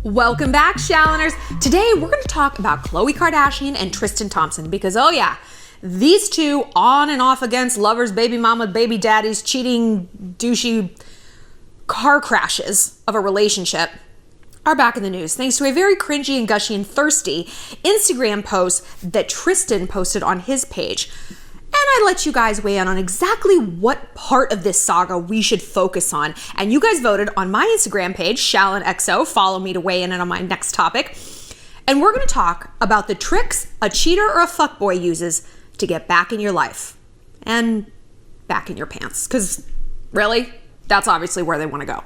Welcome back, Shalloners. Today, we're going to talk about KHLOE Kardashian and Tristan Thompson because, oh yeah, these two on and off against lovers, baby mama, baby daddies, cheating, douchey car crashes of a relationship are back in the news thanks to a very cringy and gushy and thirsty Instagram post that Tristan posted on his page. And I let you guys weigh in on exactly what part of this saga we should focus on. And you guys voted on my Instagram page, ShallonXO. Follow me to weigh in on my next topic. And we're going to talk about the tricks a cheater or a fuckboy uses to get back in your life and back in your pants. Because really, that's obviously where they want to go.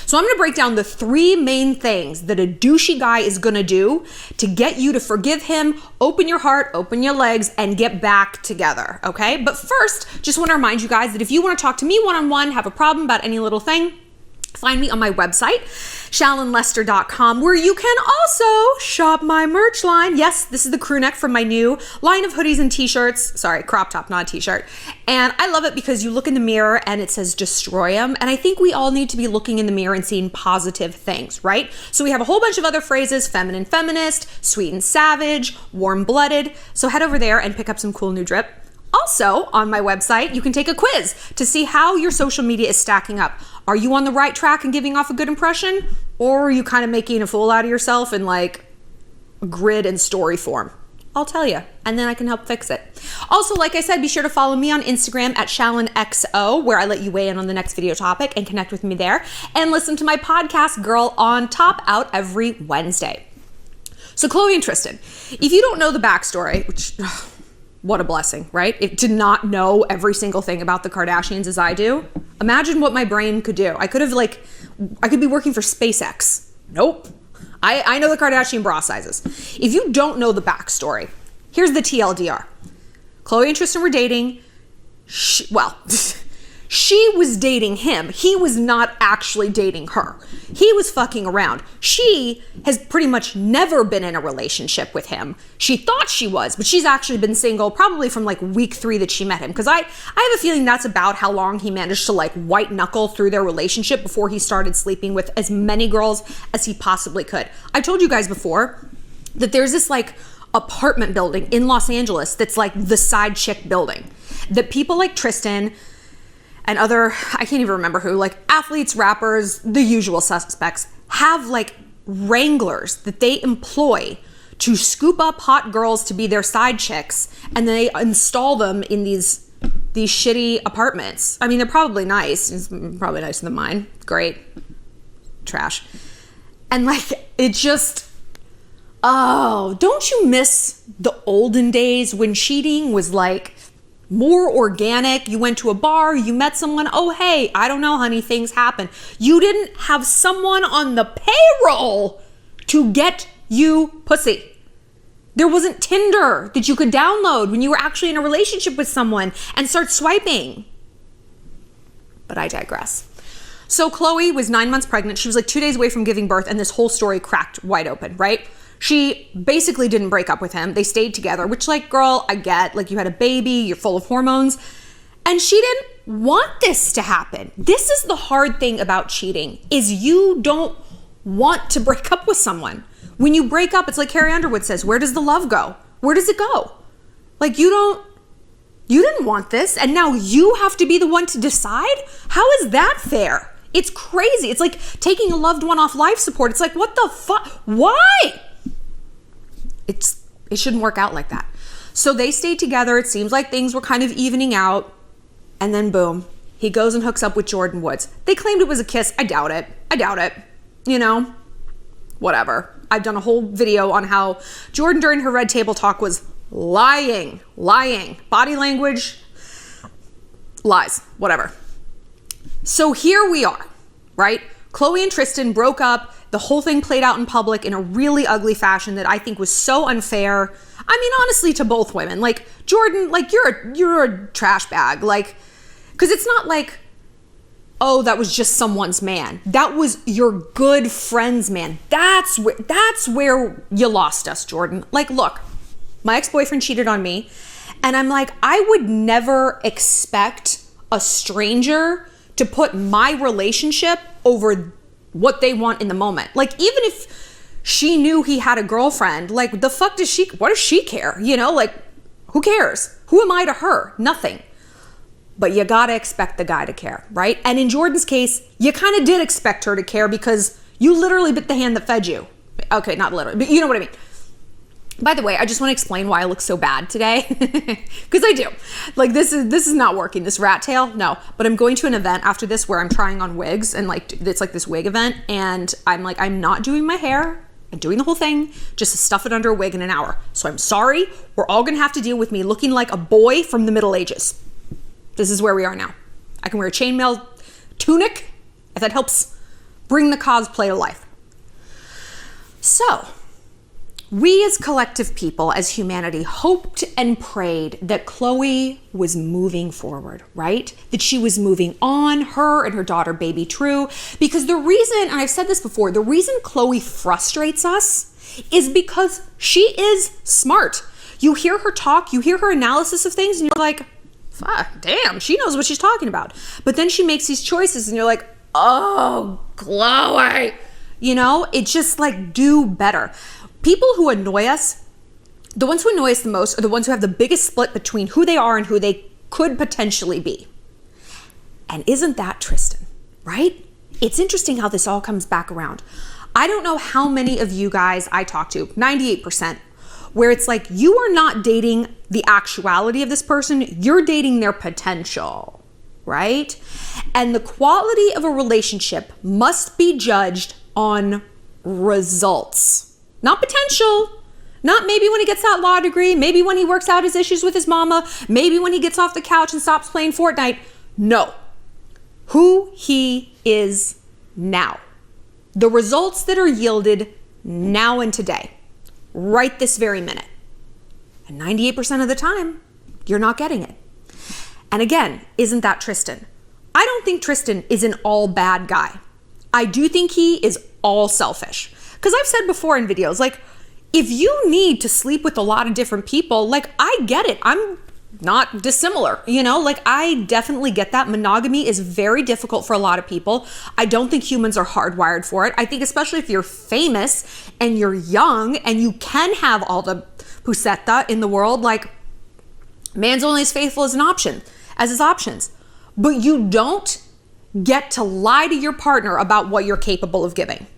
So I'm going to break down the three main things that a douchey guy is going to do to get you to forgive him, open your heart, open your legs, and get back together, okay? But first, just want to remind you guys that if you want to talk to me one-on-one, have a problem about any little thing, find me on my website, shallonlester.com, where you can also shop my merch line. Yes, this is the crew neck from my new line of hoodies and t-shirts. Sorry, crop top, not a t-shirt. And I love it because you look in the mirror and it says destroy them. And I think we all need to be looking in the mirror and seeing positive things, right? So we have a whole bunch of other phrases: feminine feminist, sweet and savage, warm-blooded. So head over there and pick up some cool new drip. Also, on my website, you can take a quiz to see how your social media is stacking up. Are you on the right track and giving off a good impression? Or are you kind of making a fool out of yourself in like grid and story form? I'll tell you, and then I can help fix it. Also, like I said, be sure to follow me on Instagram at ShallonXO, where I let you weigh in on the next video topic and connect with me there. And listen to my podcast, Girl on Top, out every Wednesday. So KHLOE and Tristan, if you don't know the backstory, which... what a blessing, right? To not know every single thing about the Kardashians as I do. Imagine what my brain could do. I could be working for SpaceX. Nope. I know the Kardashian bra sizes. If you don't know the backstory, here's the TLDR. KHLOE and Tristan were dating. She was dating him. He was not actually dating her. He was fucking around. She has pretty much never been in a relationship with him. She thought she was, but she's actually been single probably from like week 3 that she met him. Because I have a feeling that's about how long he managed to like white knuckle through their relationship before he started sleeping with as many girls as he possibly could. I told you guys before that there's this like apartment building in Los Angeles that's like the side chick building that people like Tristan and other, I can't even remember who, like athletes, rappers, the usual suspects, have like wranglers that they employ to scoop up hot girls to be their side chicks, and then they install them in these shitty apartments. I mean, they're probably nice. It's probably nicer than mine. Great. Trash. And like, it just, oh, don't you miss the olden days when cheating was like more organic? You went to a bar, you met someone, oh hey, I don't know honey, things happen. You didn't have someone on the payroll to get you pussy. There wasn't Tinder that you could download when you were actually in a relationship with someone and start swiping. But I digress. So KHLOE was 9 months pregnant. She was like 2 days away from giving birth, and this whole story cracked wide open, right? She basically didn't break up with him. They stayed together, which like, girl, I get, like you had a baby, you're full of hormones. And she didn't want this to happen. This is the hard thing about cheating, is you don't want to break up with someone. When you break up, it's like Carrie Underwood says, where does the love go? Where does it go? Like you didn't want this, and now you have to be the one to decide? How is that fair? It's crazy. It's like taking a loved one off life support. It's like, what the fuck? Why? It shouldn't work out like that. So they stayed together. It seems like things were kind of evening out. And then boom, he goes and hooks up with Jordyn Woods. They claimed it was a kiss. I doubt it. You know, whatever. I've done a whole video on how Jordyn during her Red Table Talk was lying. Body language, lies, whatever. So here we are, right? KHLOE and Tristan broke up. The whole thing played out in public in a really ugly fashion that I think was so unfair. I mean, honestly, to both women. Like, Jordyn, like, you're a trash bag. Like, because it's not like, oh, that was just someone's man. That was your good friend's man. That's where you lost us, Jordyn. Like, look, my ex-boyfriend cheated on me, and I'm like, I would never expect a stranger to put my relationship over what they want in the moment. Like, even if she knew he had a girlfriend. Like, what does she care? You know, like, who cares? Who am I to her? Nothing. But you gotta expect the guy to care, right? And in Jordan's case, you kind of did expect her to care because you literally bit the hand that fed you. Okay, not literally, but you know what I mean. By the way, I just want to explain why I look so bad today, because I do. Like, this is not working, this rat tail, no. But I'm going to an event after this where I'm trying on wigs, and like, it's like this wig event, and I'm like, I'm not doing my hair. I'm doing the whole thing just to stuff it under a wig in an hour. So I'm sorry. We're all gonna have to deal with me looking like a boy from the Middle Ages. This is where we are now. I can wear a chainmail tunic if that helps bring the cosplay to life. So, we as collective people, as humanity, hoped and prayed that Khloe was moving forward, right? That she was moving on, her and her daughter, baby True. Because the reason, and I've said this before, the reason Khloe frustrates us is because she is smart. You hear her talk, you hear her analysis of things, and you're like, fuck, damn, she knows what she's talking about. But then she makes these choices, and you're like, oh, Khloe. You know, it's just like, do better. People who annoy us, the ones who annoy us the most are the ones who have the biggest split between who they are and who they could potentially be. And isn't that Tristan, right? It's interesting how this all comes back around. I don't know how many of you guys I talk to, 98%, where it's like, you are not dating the actuality of this person, you're dating their potential, right? And the quality of a relationship must be judged on results. Not potential, not maybe when he gets that law degree, maybe when he works out his issues with his mama, maybe when he gets off the couch and stops playing Fortnite. No, who he is now. The results that are yielded now and today, right this very minute. And 98% of the time, you're not getting it. And again, isn't that Tristan? I don't think Tristan is an all bad guy. I do think he is all selfish. Because I've said before in videos, like, if you need to sleep with a lot of different people, like, I get it. I'm not dissimilar, you know? Like, I definitely get that. Monogamy is very difficult for a lot of people. I don't think humans are hardwired for it. I think especially if you're famous and you're young and you can have all the puseta in the world, like, man's only as faithful as his options. But you don't get to lie to your partner about what you're capable of giving.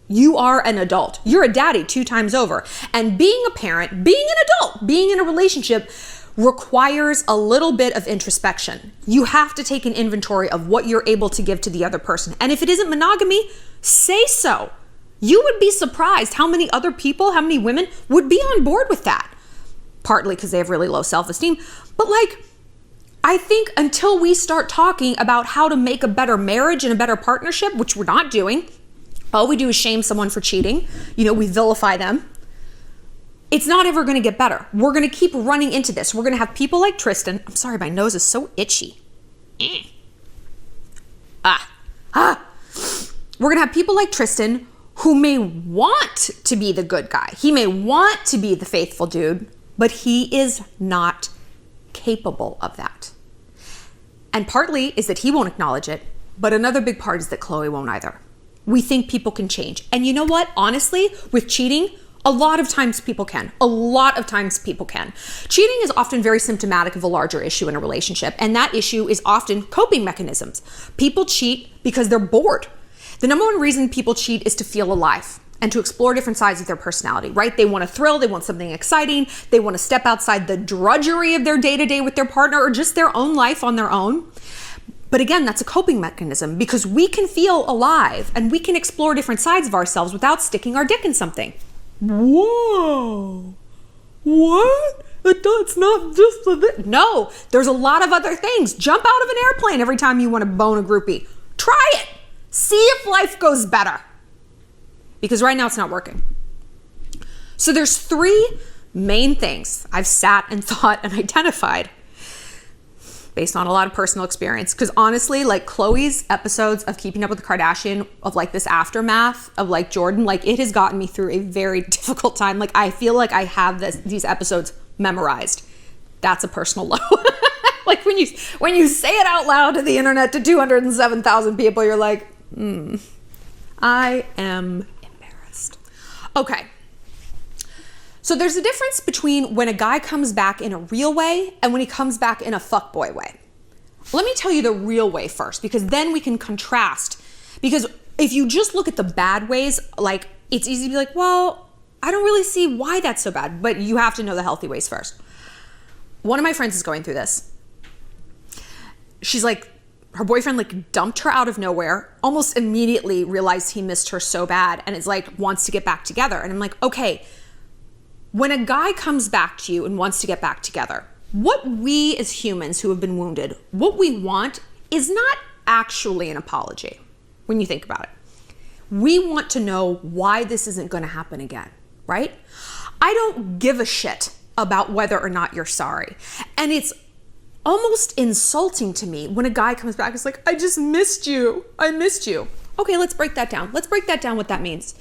You are an adult. You're a daddy 2 times over. And being a parent, being an adult, being in a relationship requires a little bit of introspection. You have to take an inventory of what you're able to give to the other person. And if it isn't monogamy, say so. You would be surprised how many other people, how many women would be on board with that. Partly because they have really low self-esteem. But like, I think until we start talking about how to make a better marriage and a better partnership, which we're not doing, all we do is shame someone for cheating. You know, we vilify them. It's not ever going to get better. We're going to keep running into this. We're going to have people like Tristan. I'm sorry, my nose is so itchy. We're going to have people like Tristan who may want to be the good guy. He may want to be the faithful dude, but he is not capable of that. And partly is that he won't acknowledge it, but another big part is that Khloe won't either. We think people can change. And you know what? Honestly, with cheating, a lot of times people can. A lot of times people can. Cheating is often very symptomatic of a larger issue in a relationship, and that issue is often coping mechanisms. People cheat because they're bored. The number one reason people cheat is to feel alive and to explore different sides of their personality, right? They want a thrill, they want something exciting, they want to step outside the drudgery of their day-to-day with their partner or just their own life on their own. But again, that's a coping mechanism because we can feel alive and we can explore different sides of ourselves without sticking our dick in something. Whoa, what? It's not just a bit. No, there's a lot of other things. Jump out of an airplane every time you want to bone a groupie. Try it. See if life goes better. Because right now it's not working. So there's 3 main things I've sat and thought and identified based on a lot of personal experience. Because honestly, like Khloe's episodes of Keeping Up with the Kardashian, of like this aftermath of like Jordan, like it has gotten me through a very difficult time. Like I feel like I have these episodes memorized. That's a personal low. Like when you say it out loud to the internet to 207,000 people, you're like, I am embarrassed. Okay. So there's a difference between when a guy comes back in a real way and when he comes back in a fuckboy way. Let me tell you the real way first, because then we can contrast. Because if you just look at the bad ways, like, it's easy to be like, well, I don't really see why that's so bad, but you have to know the healthy ways first. One of my friends is going through this. She's like, her boyfriend like dumped her out of nowhere, almost immediately realized he missed her so bad, and is like, wants to get back together. And I'm like, okay, when a guy comes back to you and wants to get back together, what we as humans who have been wounded, what we want is not actually an apology when you think about it. We want to know why this isn't going to happen again, right? I don't give a shit about whether or not you're sorry. And it's almost insulting to me when a guy comes back and is like, I just missed you. I missed you. Okay, let's break that down. Let's break that down what that means.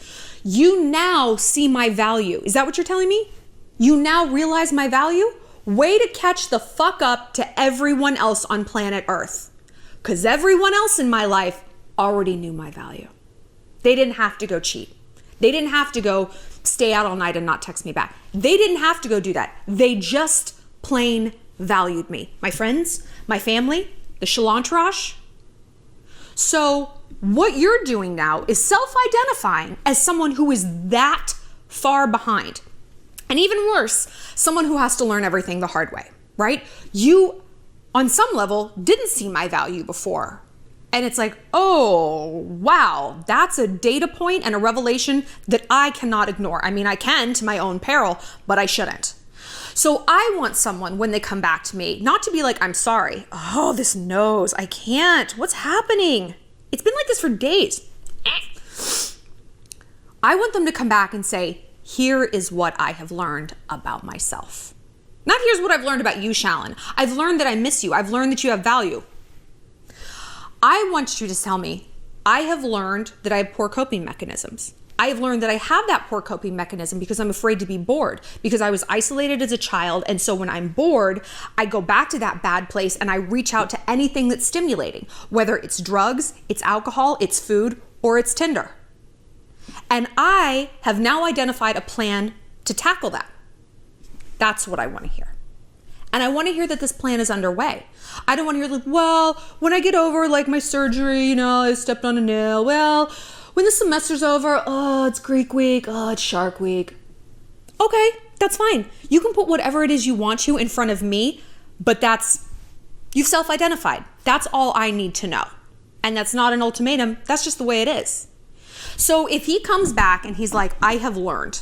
You now see my value. Is that what you're telling me? You now realize my value? Way to catch the fuck up to everyone else on planet Earth. Because everyone else in my life already knew my value. They didn't have to go cheat. They didn't have to go stay out all night and not text me back. They didn't have to go do that. They just plain valued me. My friends, my family, the Shallon Entourage. So what you're doing now is self-identifying as someone who is that far behind. And even worse, someone who has to learn everything the hard way, right? You, on some level, didn't see my value before. And it's like, oh, wow, that's a data point and a revelation that I cannot ignore. I mean, I can to my own peril, but I shouldn't. So I want someone, when they come back to me, not to be like, I'm sorry. Oh, this nose, I can't. What's happening? It's been like this for days. I want them to come back and say, here is what I have learned about myself. Not here's what I've learned about you, Shallon. I've learned that I miss you. I've learned that you have value. I want you to tell me, I have learned that I have poor coping mechanisms. I have learned that I have that poor coping mechanism because I'm afraid to be bored, because I was isolated as a child. And so when I'm bored, I go back to that bad place and I reach out to anything that's stimulating, whether it's drugs, it's alcohol, it's food, or it's Tinder. And I have now identified a plan to tackle that. That's what I want to hear. And I want to hear that this plan is underway. I don't want to hear like, well, when I get over like my surgery, you know, I stepped on a nail. Well, when the semester's over, oh, it's Greek week. Oh, it's Shark week. Okay, that's fine. You can put whatever it is you want to in front of me, but you've self-identified. That's all I need to know. And that's not an ultimatum. That's just the way it is. So if he comes back and he's like, I have learned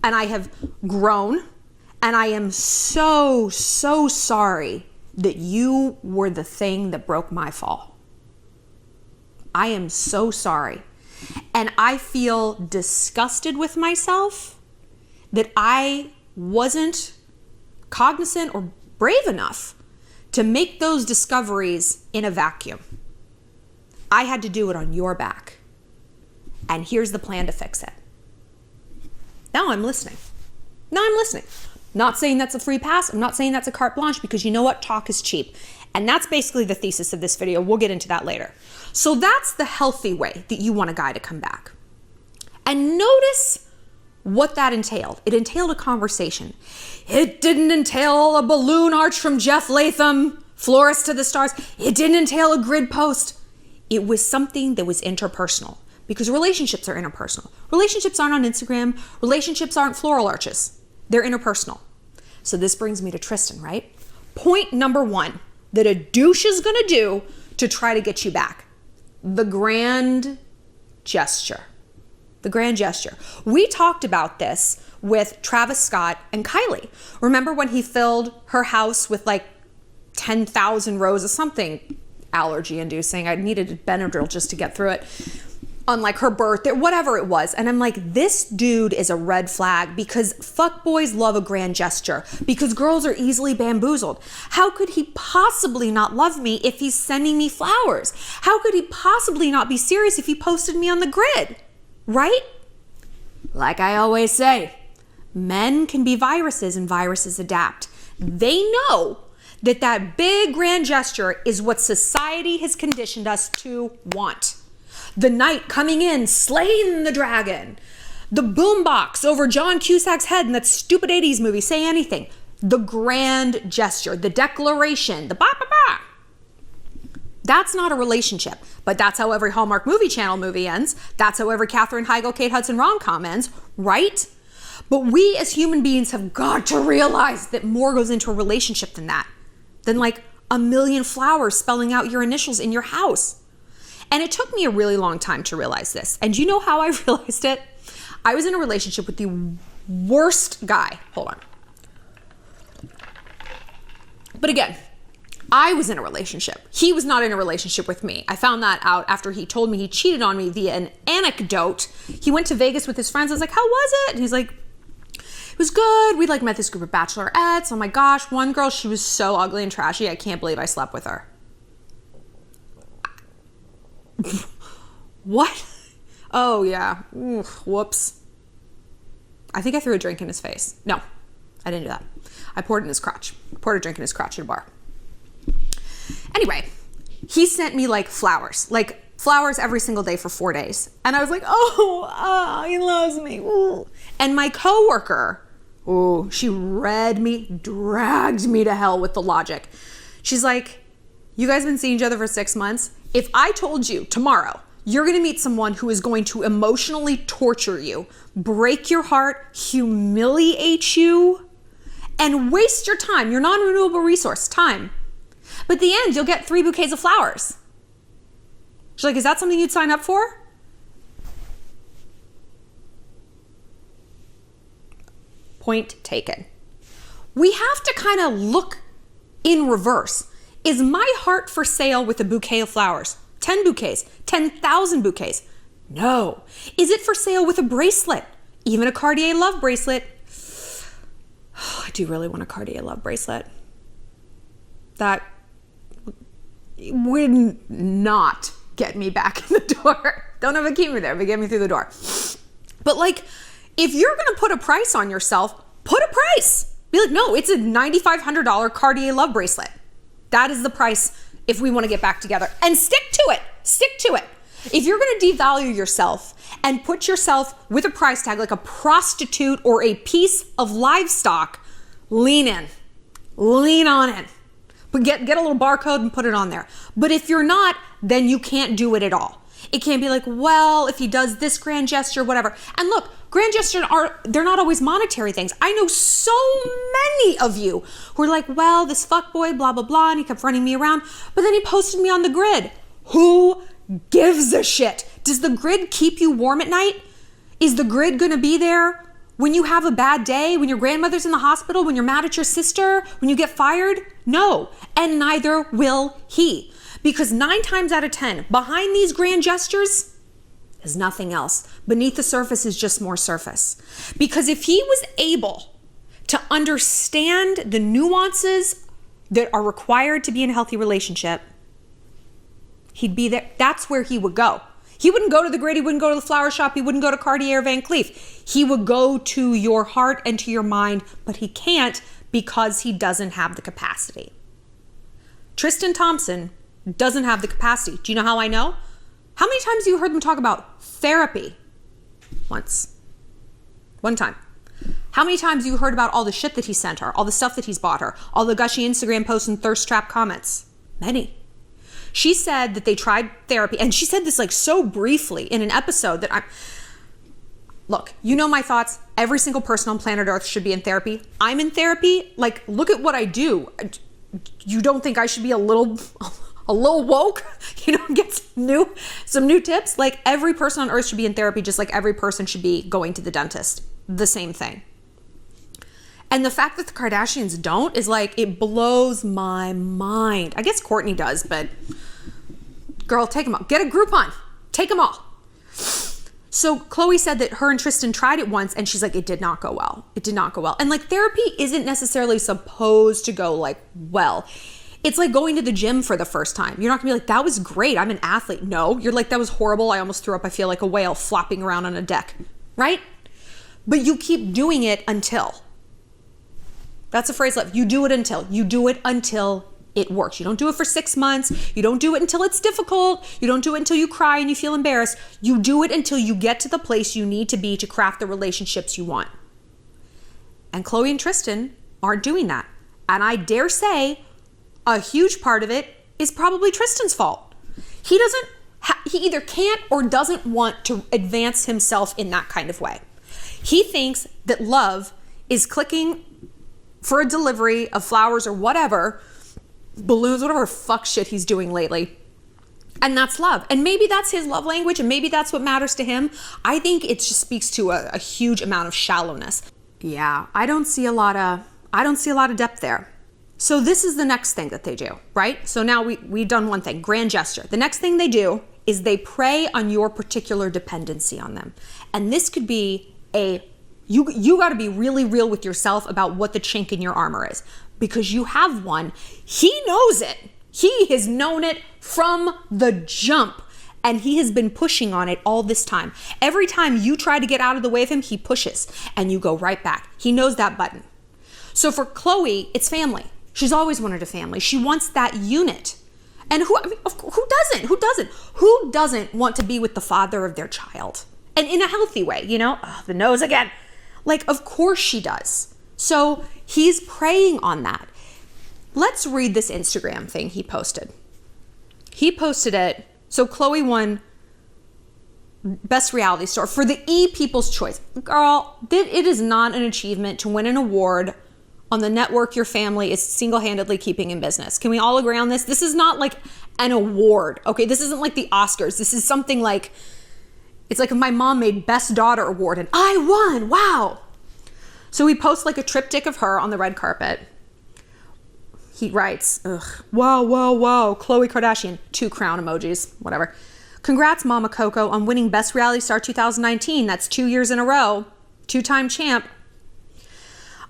and I have grown and I am so, so sorry that you were the thing that broke my fall. I am so sorry. And I feel disgusted with myself that I wasn't cognizant or brave enough to make those discoveries in a vacuum. I had to do it on your back. And here's the plan to fix it. Now I'm listening. Not saying that's a free pass. I'm not saying that's a carte blanche, because you know what? Talk is cheap. And that's basically the thesis of this video. We'll get into that later. So that's the healthy way that you want a guy to come back. And notice what that entailed. It entailed a conversation. It didn't entail a balloon arch from Jeff Latham, Florist to the Stars. It didn't entail a grid post. It was something that was interpersonal, because relationships are interpersonal. Relationships aren't on Instagram. Relationships aren't floral arches. They're interpersonal. So this brings me to Tristan, right? Point number one that a douche is gonna do to try to get you back. The grand gesture. The grand gesture. We talked about this with Travis Scott and Kylie. Remember when he filled her house with like 10,000 rows of something allergy inducing? I needed Benadryl just to get through it. On like her birthday, whatever it was. And I'm like, this dude is a red flag, because fuckboys love a grand gesture, because girls are easily bamboozled. How could he possibly not love me if he's sending me flowers? How could he possibly not be serious if he posted me on the grid? Right? Like I always say, men can be viruses and viruses adapt. They know that that big grand gesture is what society has conditioned us to want. The knight coming in, slaying the dragon. The boombox over John Cusack's head in that stupid 80s movie, Say Anything. The grand gesture, the declaration, the ba-ba-ba. That's not a relationship, but that's how every Hallmark Movie Channel movie ends. That's how every Katherine Heigl, Kate Hudson rom-com ends, right? But we as human beings have got to realize that more goes into a relationship than that, than like a million flowers spelling out your initials in your house. And it took me a really long time to realize this. And you know how I realized it? I was in a relationship with the worst guy. Hold on. But again, I was in a relationship. He was not in a relationship with me. I found that out after he told me he cheated on me via an anecdote. He went to Vegas with his friends. I was like, how was it? And he's like, it was good. We like met this group of bachelorettes. Oh my gosh, one girl, she was so ugly and trashy. I can't believe I slept with her. What? Oh yeah. Oof, whoops. I think I threw a drink in his face. No, I didn't do that. I poured it in his crotch. Poured a drink in his crotch at a bar. Anyway, he sent me like flowers every single day for 4 days. And I was like, oh, he loves me. Ooh. And my coworker, she dragged me to hell with the logic. She's like, you guys have been seeing each other for 6 months. If I told you tomorrow, you're going to meet someone who is going to emotionally torture you, break your heart, humiliate you, and waste your time, your non-renewable resource, time. But at the end, you'll get 3 bouquets of flowers. She's like, is that something you'd sign up for? Point taken. We have to kind of look in reverse. Is my heart for sale with a bouquet of flowers? 10 bouquets, 10,000 bouquets? No. Is it for sale with a bracelet? Even a Cartier love bracelet? Oh, I do really want a Cartier love bracelet. That would not get me back in the door. Don't have a key me there, but get me through the door. But like, if you're gonna put a price on yourself, put a price. Be like, no, it's a $9,500 Cartier love bracelet. That is the price if we want to get back together. And stick to it. Stick to it. If you're going to devalue yourself and put yourself with a price tag like a prostitute or a piece of livestock, lean in. Lean on it. But get a little barcode and put it on there. But if you're not, then you can't do it at all. It can't be like, well, if he does this grand gesture, whatever. And look, grand gestures they're not always monetary things. I know so many of you who are like, well, this fuckboy, blah, blah, blah, and he kept running me around, but then he posted me on the grid. Who gives a shit? Does the grid keep you warm at night? Is the grid gonna be there when you have a bad day, when your grandmother's in the hospital, when you're mad at your sister, when you get fired? No, and neither will he. Because 9 times out of 10, behind these grand gestures is nothing else. Beneath the surface is just more surface. Because if he was able to understand the nuances that are required to be in a healthy relationship, he'd be there. That's where he would go. He wouldn't go to the grid, he wouldn't go to the flower shop, he wouldn't go to Cartier or Van Cleef. He would go to your heart and to your mind, but he can't because he doesn't have the capacity. Tristan Thompson doesn't have the capacity. Do you know how I know? How many times have you heard them talk about therapy? Once. One time. How many times have you heard about all the shit that he sent her, all the stuff that he's bought her, all the gushy Instagram posts and thirst trap comments? Many. She said that they tried therapy, and she said this like so briefly in an episode that look, you know my thoughts. Every single person on planet Earth should be in therapy. I'm in therapy. Like, look at what I do. You don't think I should be a little woke, get some new tips? Like, every person on earth should be in therapy, just like every person should be going to the dentist. The same thing. And the fact that the Kardashians don't is like, it blows my mind. I guess Kourtney does, but girl, take them all. Get a Groupon. Take them all. So Khloe said that her and Tristan tried it once, and she's like, it did not go well. It did not go well. And like, therapy isn't necessarily supposed to go like well. It's like going to the gym for the first time. You're not gonna be like, that was great, I'm an athlete. No, you're like, that was horrible, I almost threw up, I feel like a whale flopping around on a deck, right? But you keep doing it until. That's a phrase left. You do it until it works. You don't do it for 6 months. You don't do it until it's difficult. You don't do it until you cry and you feel embarrassed. You do it until you get to the place you need to be to craft the relationships you want. And Khloe and Tristan aren't doing that. And I dare say a huge part of it is probably Tristan's fault. He either can't or doesn't want to advance himself in that kind of way. He thinks that love is clicking for a delivery of flowers or whatever, balloons, whatever fuck shit he's doing lately. And that's love. And maybe that's his love language and maybe that's what matters to him. I think it just speaks to a huge amount of shallowness. Yeah, I don't see a lot of depth there. So this is the next thing that they do, right? So now we've done one thing, grand gesture. The next thing they do is they prey on your particular dependency on them. And this could be you got to be really real with yourself about what the chink in your armor is, because you have one. He knows it. He has known it from the jump, and he has been pushing on it all this time. Every time you try to get out of the way of him, he pushes and you go right back. He knows that button. So for Khloe, it's family. She's always wanted a family. She wants that unit. And who doesn't? Who doesn't want to be with the father of their child? And in a healthy way, you know? Oh, the nose again. Like, of course she does. So he's preying on that. Let's read this Instagram thing he posted. He posted it. So Khloe won Best Reality Star for the People's Choice. Girl, it is not an achievement to win an award on the network your family is single-handedly keeping in business. Can we all agree on this? This is not like an award, okay? This isn't like the Oscars. This is something like, it's like if my mom made Best Daughter Award and I won, wow. So he posts like a triptych of her on the red carpet. He writes, wow, Khloe Kardashian, 2 crown emojis, whatever. Congrats, Mama Coco, on winning Best Reality Star 2019. That's 2 years in a row. 2-time champ.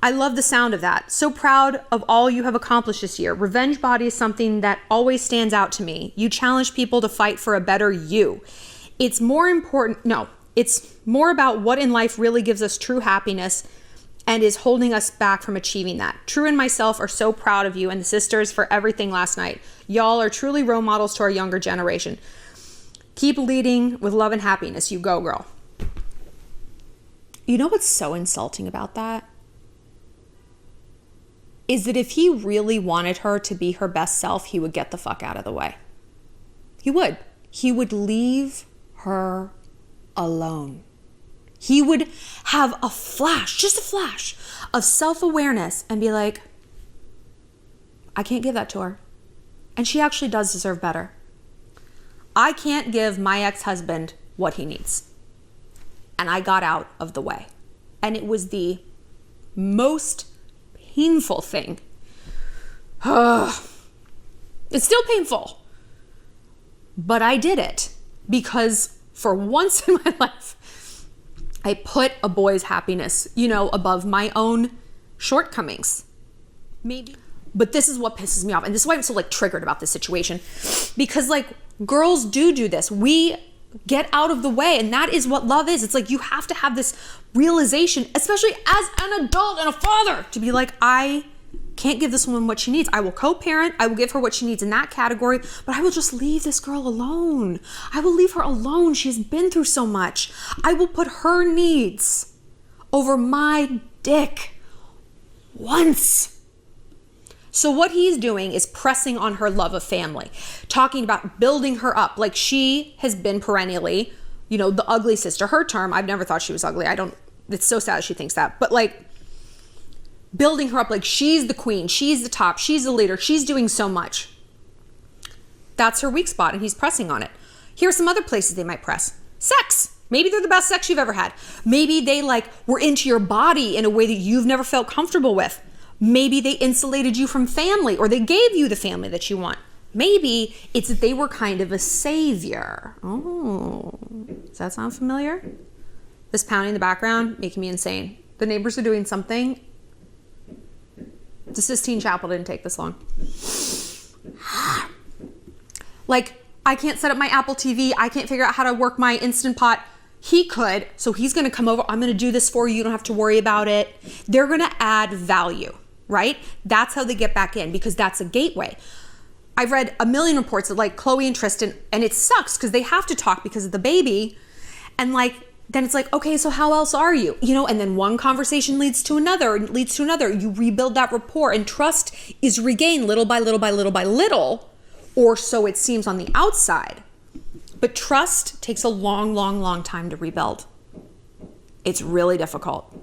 I love the sound of that. So proud of all you have accomplished this year. Revenge Body is something that always stands out to me. You challenge people to fight for a better you. It's more about what in life really gives us true happiness and is holding us back from achieving that. True and myself are so proud of you and the sisters for everything last night. Y'all are truly role models to our younger generation. Keep leading with love and happiness. You go, girl. You know what's so insulting about that? Is that if he really wanted her to be her best self, he would get the fuck out of the way. He would. He would leave her alone. He would have a flash, just a flash of self-awareness and be like, I can't give that to her. And she actually does deserve better. I can't give my ex-husband what he needs. And I got out of the way. And it was the most painful thing. It's still painful. But I did it because for once in my life, I put a boy's happiness, above my own shortcomings. Maybe. But this is what pisses me off. And this is why I'm so triggered about this situation. Because girls do this. We get out of the way. And that is what love is. It's you have to have this realization, especially as an adult and a father, to be like, I can't give this woman what she needs. I will co-parent. I will give her what she needs in that category, but I will just leave this girl alone. I will leave her alone. She has been through so much. I will put her needs over my dick once. So what he's doing is pressing on her love of family, talking about building her up. She has been perennially, the ugly sister, her term. I've never thought she was ugly. It's so sad she thinks that, but building her up she's the queen, she's the top, she's the leader, she's doing so much. That's her weak spot and he's pressing on it. Here are some other places they might press. Sex. Maybe they're the best sex you've ever had. Maybe they were into your body in a way that you've never felt comfortable with. Maybe they insulated you from family or they gave you the family that you want. Maybe it's that they were kind of a savior. Oh, does that sound familiar? This pounding in the background, making me insane. The neighbors are doing something. The Sistine Chapel didn't take this long. I can't set up my Apple TV. I can't figure out how to work my Instant Pot. He could, so he's gonna come over. I'm gonna do this for you. You don't have to worry about it. They're gonna add value. right? That's how they get back in, because that's a gateway. I've read a million reports of like Khloe and Tristan, and it sucks because they have to talk because of the baby. And like, then it's like, okay, so how else are you? You know, and then one conversation leads to another and leads to another. You rebuild that rapport, and trust is regained little by little by little by little, or so it seems on the outside. But trust takes a long, long, long time to rebuild. It's really difficult.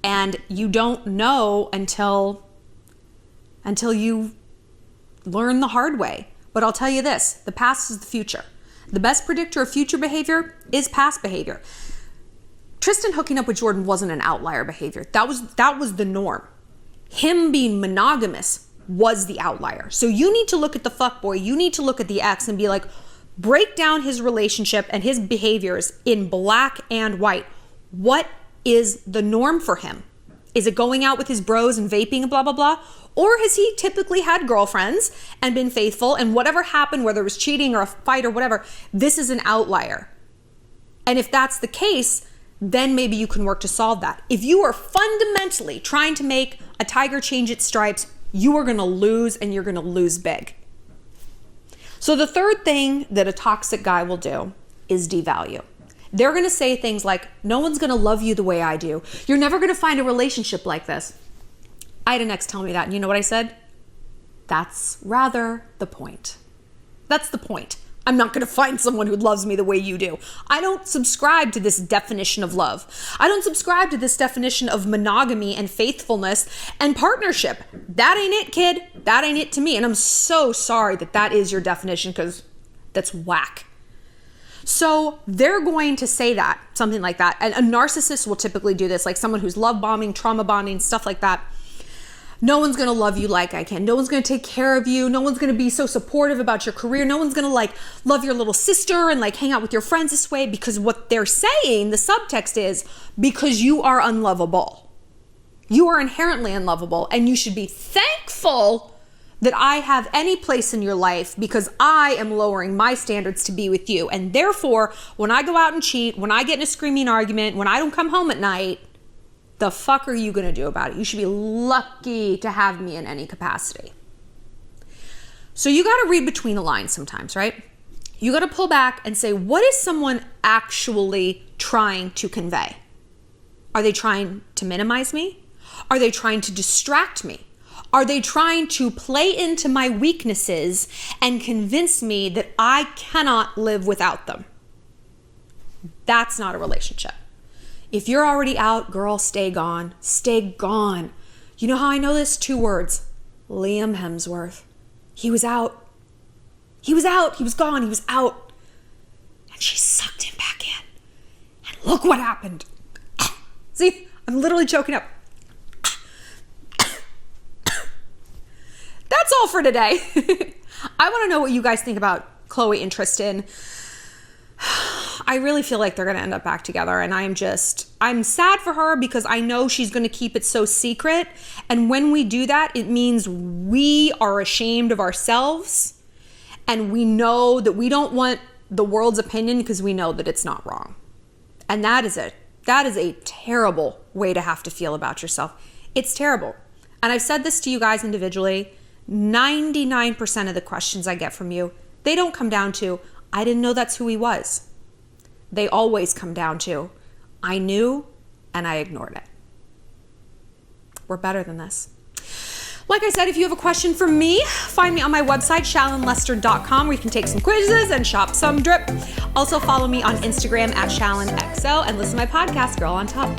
And you don't know until you learn the hard way. But I'll tell you this, the past is the future. The best predictor of future behavior is past behavior. Tristan hooking up with Jordan wasn't an outlier behavior. That was the norm. Him being monogamous was the outlier. So you need to look at the fuckboy, you need to look at the ex and be like, break down his relationship and his behaviors in black and white. What is the norm for him? Is it going out with his bros and vaping and blah, blah, blah? Or has he typically had girlfriends and been faithful, and whatever happened, whether it was cheating or a fight or whatever, this is an outlier. And if that's the case, then maybe you can work to solve that. If you are fundamentally trying to make a tiger change its stripes, you are gonna lose, and you're gonna lose big. So the third thing that a toxic guy will do is devalue. They're gonna say things like, no one's gonna love you the way I do. You're never gonna find a relationship like this. I had an ex tell me that, and you know what I said? That's rather the point. That's the point. I'm not gonna find someone who loves me the way you do. I don't subscribe to this definition of love. I don't subscribe to this definition of monogamy and faithfulness and partnership. That ain't it, kid. That ain't it to me. And I'm so sorry that that is your definition, because that's whack. So they're going to say that, something like that. And a narcissist will typically do this, like someone who's love bombing, trauma bonding, stuff like that. No one's gonna love you like I can. No one's gonna take care of you. No one's gonna be so supportive about your career. No one's gonna like love your little sister and like hang out with your friends this way, because what they're saying, the subtext is, because you are unlovable. You are inherently unlovable, and you should be thankful that I have any place in your life, because I am lowering my standards to be with you. And therefore, when I go out and cheat, when I get in a screaming argument, when I don't come home at night, the fuck are you gonna do about it? You should be lucky to have me in any capacity. So you gotta read between the lines sometimes, right? You gotta pull back and say, what is someone actually trying to convey? Are they trying to minimize me? Are they trying to distract me? Are they trying to play into my weaknesses and convince me that I cannot live without them? That's not a relationship. If you're already out, girl, stay gone. Stay gone. You know how I know this? 2 words. Liam Hemsworth. He was out. He was out. He was gone. He was out. And she sucked him back in. And look what happened. See, I'm literally choking up. That's all for today. I want to know what you guys think about Khloe and Tristan. I really feel like they're going to end up back together, and I'm sad for her, because I know she's going to keep it so secret. And when we do that, it means we are ashamed of ourselves, and we know that we don't want the world's opinion, because we know that it's not wrong. And that is a terrible way to have to feel about yourself. It's terrible. And I've said this to you guys individually. 99% of the questions I get from you, they don't come down to, I didn't know that's who he was. They always come down to, I knew and I ignored it. We're better than this. Like I said, if you have a question for me, find me on my website, shallonlester.com, where you can take some quizzes and shop some drip. Also follow me on Instagram at ShallonXO, and listen to my podcast, Girl on Top.